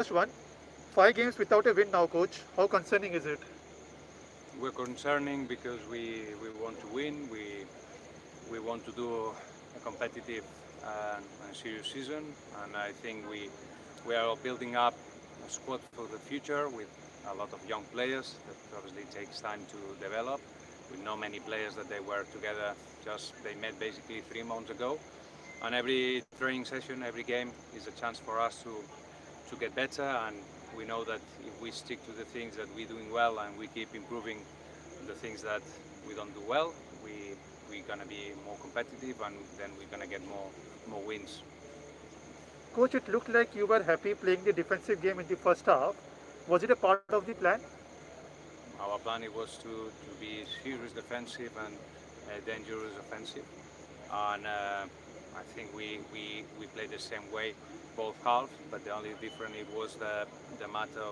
First one, 5 games without a win now, coach. How concerning is it? We're concerning because we want to win. We want to do a competitive and serious season, and I think we are building up a squad for the future with a lot of young players that obviously takes time to develop. We know many players that they were together, just they met basically 3 months ago, and every training session, every game is a chance for us to get better, and we know that if we stick to the things that we're doing well and we keep improving the things that we don't do well, we're gonna be more competitive, and then we're gonna get more wins. Coach, it looked like you were happy playing the defensive game in the first half. Was it a part of the plan? Our plan it was to be serious defensive and dangerous offensive, and I think we played the same way both halves, but the only difference it was the matter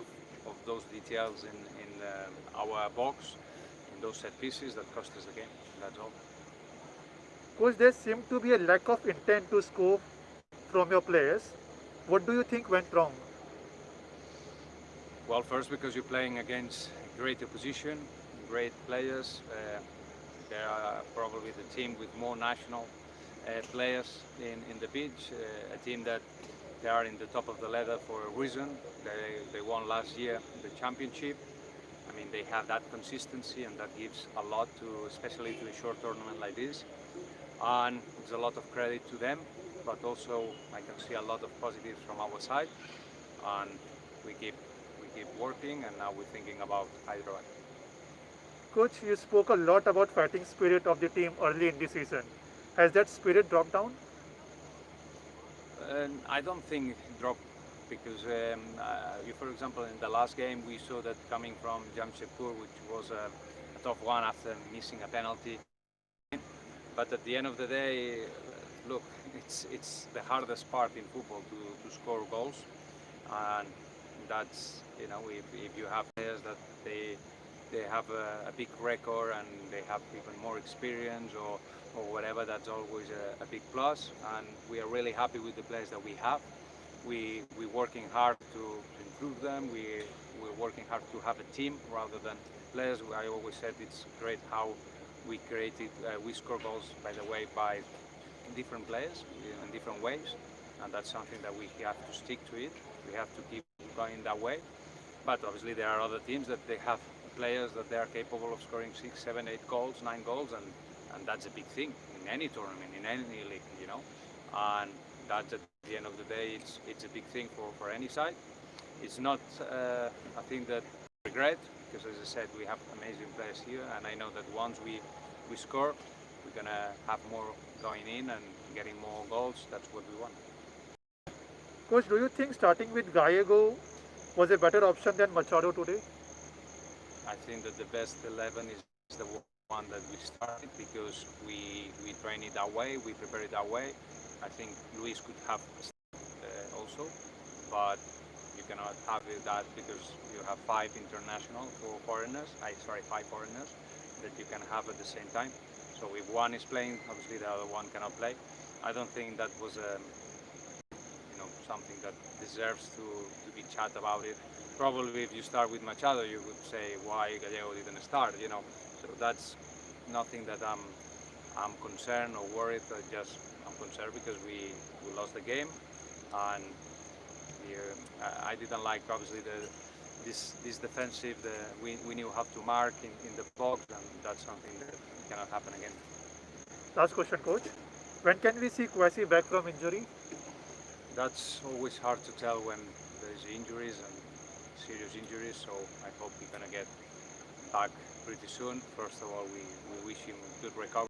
of those details in our box, in those set pieces that cost us the game. That's all. Coach, there seemed to be a lack of intent to score from your players. What do you think went wrong? Well, first because you're playing against great opposition, great players. They are probably the team with more national players in the pitch, a team that they are in the top of the ladder for a reason. They won last year the championship. I mean, they have that consistency, and that gives a lot to, especially to a short tournament like this. And it's a lot of credit to them, but also I can see a lot of positives from our side, and we keep working, and now we're thinking about Hyderabad. Coach, you spoke a lot about fighting spirit of the team early in the season. Has that spirit dropped down? And I don't think drop because, for example, in the last game we saw that coming from Jamshedpur, which was a tough one after missing a penalty. But at the end of the day, look, it's the hardest part in football to score goals, and that's, if you have players that they have a big record and they have even more experience or whatever, that's always a big plus. And we are really happy with the players that we have. We're working hard to improve them. We're working hard to have a team rather than players. I always said it's great how we score goals, by the way, by different players in different ways, and that's something that we have to stick to it. We have to keep going that way. But obviously there are other teams that they have players that they are capable of scoring 6, 7, 8 goals, 9 goals, and that's a big thing in any tournament, in any league, and that's at the end of the day, it's a big thing for any side. It's not a thing that I regret, because as I said, we have amazing players here, and I know that once we score, we're gonna have more going in and getting more goals. That's what we want. Coach, do you think starting with Gallego was a better option than Machado today? I think that the best 11 is the one that we started because we train it that way, we prepare it that way. I think Luis could have also, but you cannot have that because you have 5 international for foreigners. Sorry, 5 foreigners that you can have at the same time. So if one is playing, obviously the other one cannot play. I don't think that was something that deserves to be chat about it. Probably if you start with Machado, you would say why Gallego didn't start. So that's nothing that I'm concerned or worried. I'm concerned because we lost the game, and I didn't like obviously this defensive. We knew how to mark in the box, and that's something that cannot happen again. Last question, coach. When can we see Kwesi back from injury? That's always hard to tell when there's injuries and serious injuries, so I hope we're gonna get back pretty soon. First of all, we wish him good recovery.